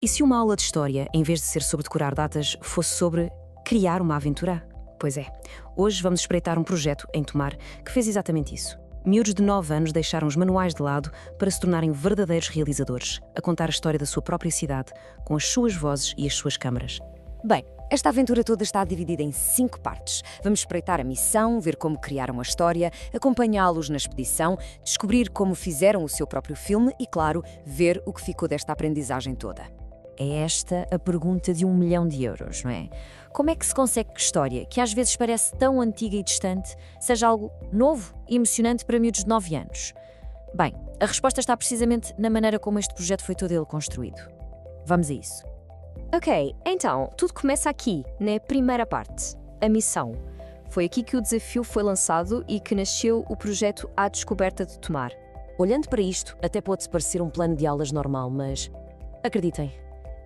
E se uma aula de história, em vez de ser sobre decorar datas, fosse sobre criar uma aventura? Pois é, hoje vamos espreitar um projeto em Tomar que fez exatamente isso. Miúdos de 9 anos deixaram os manuais de lado para se tornarem verdadeiros realizadores, a contar a história da sua própria cidade, com as suas vozes e as suas câmaras. Bem, esta aventura toda está dividida em 5 partes. Vamos espreitar a missão, ver como criaram a história, acompanhá-los na expedição, descobrir como fizeram o seu próprio filme e, claro, ver o que ficou desta aprendizagem toda. É esta a pergunta de 1 milhão de euros, não é? Como é que se consegue que história, que às vezes parece tão antiga e distante, seja algo novo e emocionante para miúdos de 9 anos? Bem, a resposta está precisamente na maneira como este projeto foi todo ele construído. Vamos a isso. Ok, então, tudo começa aqui, na primeira parte, a missão. Foi aqui que o desafio foi lançado e que nasceu o projeto À Descoberta de Tomar. Olhando para isto, até pode-se parecer um plano de aulas normal, mas acreditem,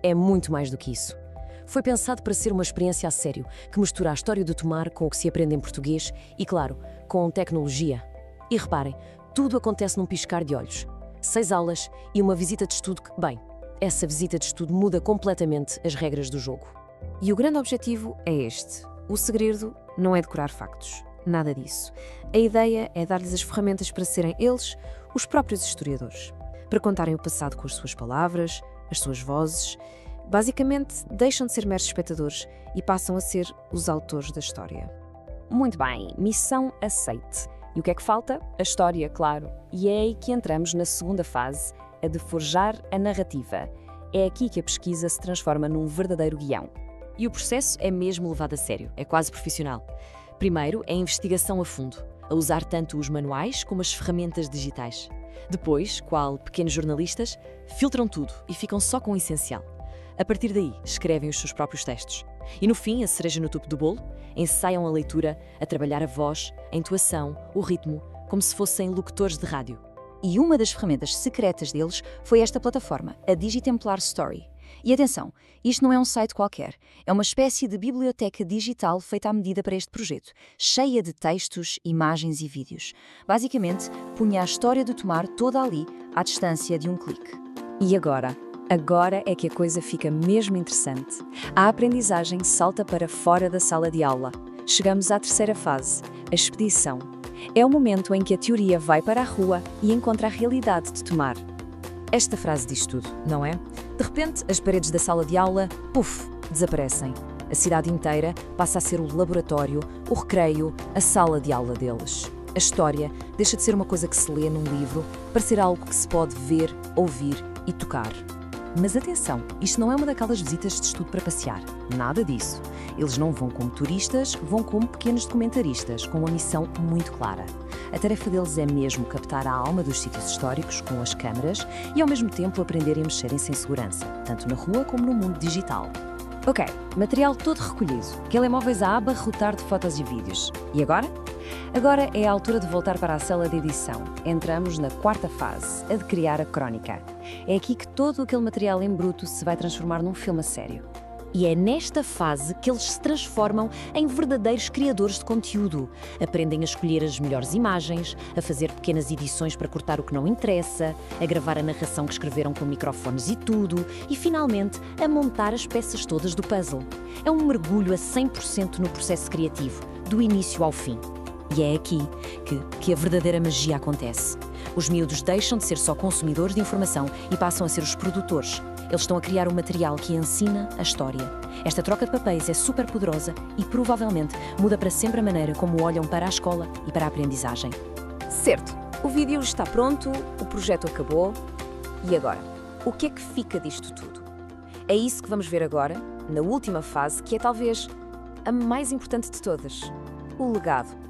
é muito mais do que isso. Foi pensado para ser uma experiência a sério, que mistura a história do Tomar com o que se aprende em português e, claro, com tecnologia. E reparem, tudo acontece num piscar de olhos. 6 aulas e uma visita de estudo que, bem, essa visita de estudo muda completamente as regras do jogo. E o grande objetivo é este. O segredo não é decorar factos. Nada disso. A ideia é dar-lhes as ferramentas para serem eles os próprios historiadores. Para contarem o passado com as suas palavras, as suas vozes. Basicamente, deixam de ser meros espectadores e passam a ser os autores da história. Muito bem, missão aceite. E o que é que falta? A história, claro. E é aí que entramos na segunda fase, a de forjar a narrativa. É aqui que a pesquisa se transforma num verdadeiro guião. E o processo é mesmo levado a sério, é quase profissional. Primeiro é a investigação a fundo, a usar tanto os manuais como as ferramentas digitais. Depois, qual pequenos jornalistas, filtram tudo e ficam só com o essencial. A partir daí, escrevem os seus próprios textos. E no fim, a cereja no topo do bolo, ensaiam a leitura, a trabalhar a voz, a entoação, o ritmo, como se fossem locutores de rádio. E uma das ferramentas secretas deles foi esta plataforma, a Digitemplar Story. E atenção, isto não é um site qualquer, é uma espécie de biblioteca digital feita à medida para este projeto, cheia de textos, imagens e vídeos. Basicamente, punha a história do Tomar toda ali, à distância de um clique. E agora? Agora é que a coisa fica mesmo interessante. A aprendizagem salta para fora da sala de aula. Chegamos à terceira fase, a expedição. É o momento em que a teoria vai para a rua e encontra a realidade de Tomar. Esta frase diz tudo, não é? De repente, as paredes da sala de aula, puf, desaparecem. A cidade inteira passa a ser o laboratório, o recreio, a sala de aula deles. A história deixa de ser uma coisa que se lê num livro para ser algo que se pode ver, ouvir e tocar. Mas atenção, isto não é uma daquelas visitas de estudo para passear. Nada disso. Eles não vão como turistas, vão como pequenos documentaristas, com uma missão muito clara. A tarefa deles é mesmo captar a alma dos sítios históricos com as câmaras e, ao mesmo tempo, aprender a mexerem-se em segurança, tanto na rua como no mundo digital. Ok, material todo recolhido. Telemóveis a abarrotar de fotos e vídeos. E agora? Agora é a altura de voltar para a sala de edição. Entramos na quarta fase, a de criar a crónica. É aqui que todo aquele material em bruto se vai transformar num filme a sério. E é nesta fase que eles se transformam em verdadeiros criadores de conteúdo. Aprendem a escolher as melhores imagens, a fazer pequenas edições para cortar o que não interessa, a gravar a narração que escreveram com microfones e tudo, e finalmente a montar as peças todas do puzzle. É um mergulho a 100% no processo criativo, do início ao fim. E é aqui que a verdadeira magia acontece. Os miúdos deixam de ser só consumidores de informação e passam a ser os produtores. Eles estão a criar um material que ensina a história. Esta troca de papéis é super poderosa e provavelmente muda para sempre a maneira como olham para a escola e para a aprendizagem. Certo, o vídeo está pronto, o projeto acabou. E agora? O que é que fica disto tudo? É isso que vamos ver agora, na última fase, que é talvez a mais importante de todas: o legado.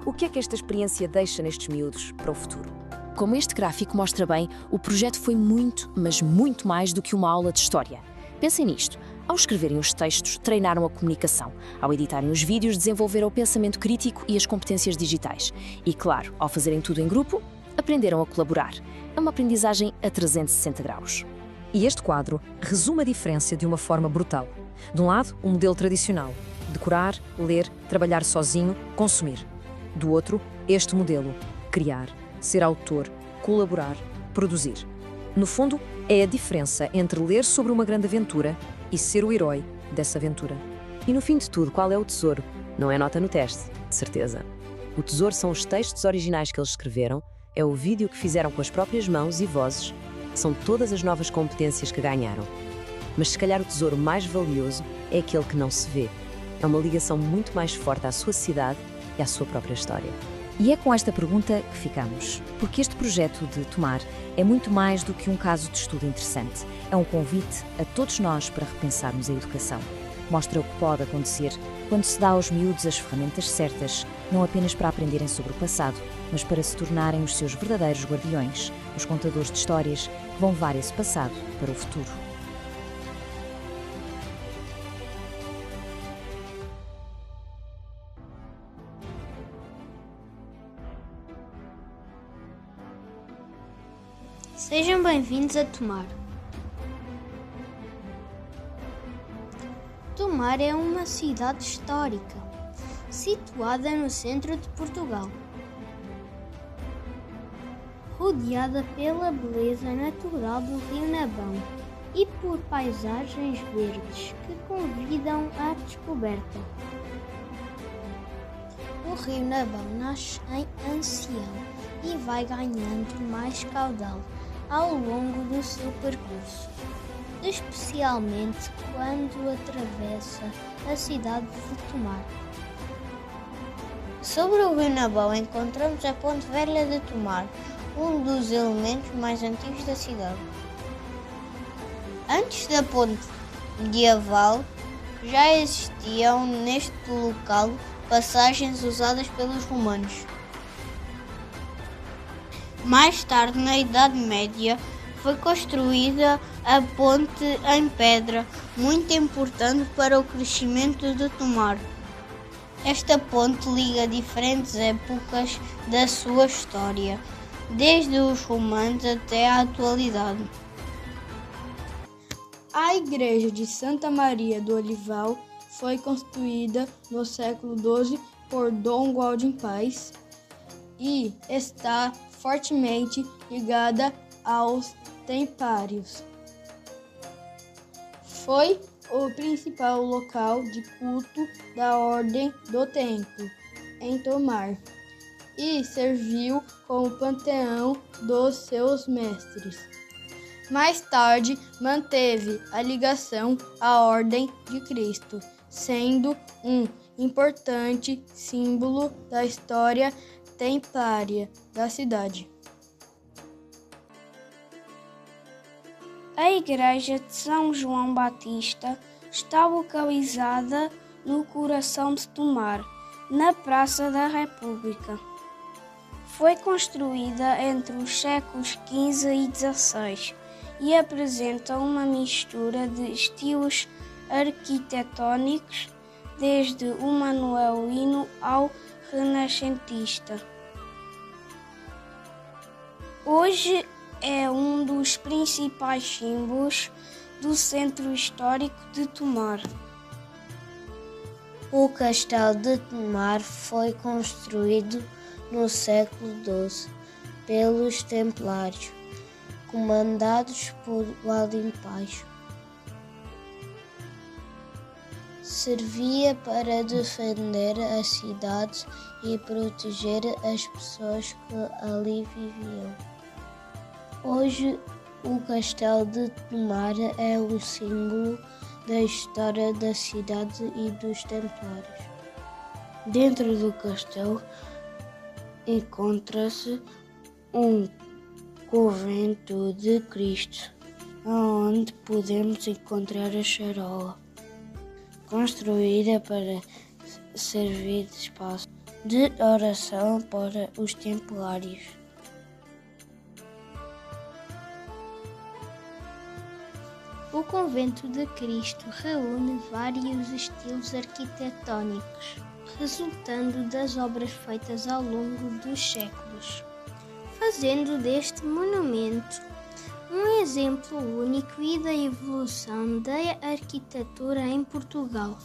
O que é que esta experiência deixa nestes miúdos para o futuro? Como este gráfico mostra bem, o projeto foi muito, mas muito mais do que uma aula de história. Pensem nisto. Ao escreverem os textos, treinaram a comunicação. Ao editarem os vídeos, desenvolveram o pensamento crítico e as competências digitais. E, claro, ao fazerem tudo em grupo, aprenderam a colaborar. É uma aprendizagem a 360 graus. E este quadro resume a diferença de uma forma brutal. De um lado, o modelo tradicional: decorar, ler, trabalhar sozinho, consumir. Do outro, este modelo: criar, ser autor, colaborar, produzir. No fundo, É a diferença entre ler sobre uma grande aventura e ser o herói dessa aventura. E no fim de tudo, qual é o tesouro? Não é nota no teste, de certeza. O tesouro são os textos originais que eles escreveram, é o vídeo que fizeram com as próprias mãos e vozes, são todas as novas competências que ganharam. Mas se calhar o tesouro mais valioso é aquele que não se vê. É uma ligação muito mais forte à sua cidade e à sua própria história. E é com esta pergunta que ficamos, porque este projeto de Tomar é muito mais do que um caso de estudo interessante. É um convite a todos nós para repensarmos a educação. Mostra o que pode acontecer quando se dá aos miúdos as ferramentas certas, não apenas para aprenderem sobre o passado, mas para se tornarem os seus verdadeiros guardiões, os contadores de histórias que vão levar esse passado para o futuro. Sejam bem-vindos a Tomar. Tomar é uma cidade histórica, situada no centro de Portugal, rodeada pela beleza natural do Rio Nabão e por paisagens verdes que convidam à descoberta. O Rio Nabão nasce em Ancião e vai ganhando mais caudal ao longo do seu percurso, especialmente quando atravessa a cidade de Tomar. Sobre o Rio Nabão encontramos a Ponte Velha de Tomar, um dos elementos mais antigos da cidade. Antes da ponte medieval, já existiam neste local passagens usadas pelos romanos. Mais tarde, na Idade Média, foi construída a ponte em pedra, muito importante para o crescimento de Tomar. Esta ponte liga diferentes épocas da sua história, desde os romanos até à atualidade. A igreja de Santa Maria do Olival foi construída no século XII por Dom Gualdim Paz e está fortemente ligada aos templários. Foi o principal local de culto da Ordem do Templo em Tomar e serviu como panteão dos seus mestres. Mais tarde, manteve a ligação à Ordem de Cristo, sendo um importante símbolo da história templária da cidade. A igreja de São João Batista está localizada no coração de Tomar, na Praça da República. Foi construída entre os séculos XV e XVI e apresenta uma mistura de estilos arquitetônicos, desde o manuelino ao renascentista. Hoje é um dos principais símbolos do centro histórico de Tomar. O Castelo de Tomar foi construído no século XII pelos Templários, comandados por Gualdim Paz. Servia para defender a cidade e proteger as pessoas que ali viviam. Hoje, o Castelo de Tomar é o símbolo da história da cidade e dos Templários. Dentro do castelo encontra-se um convento de Cristo, onde podemos encontrar a charola, construída para servir de espaço de oração para os templários. O Convento de Cristo reúne vários estilos arquitetônicos, resultando das obras feitas ao longo dos séculos, fazendo deste monumento um exemplo único e da evolução da arquitetura em Portugal.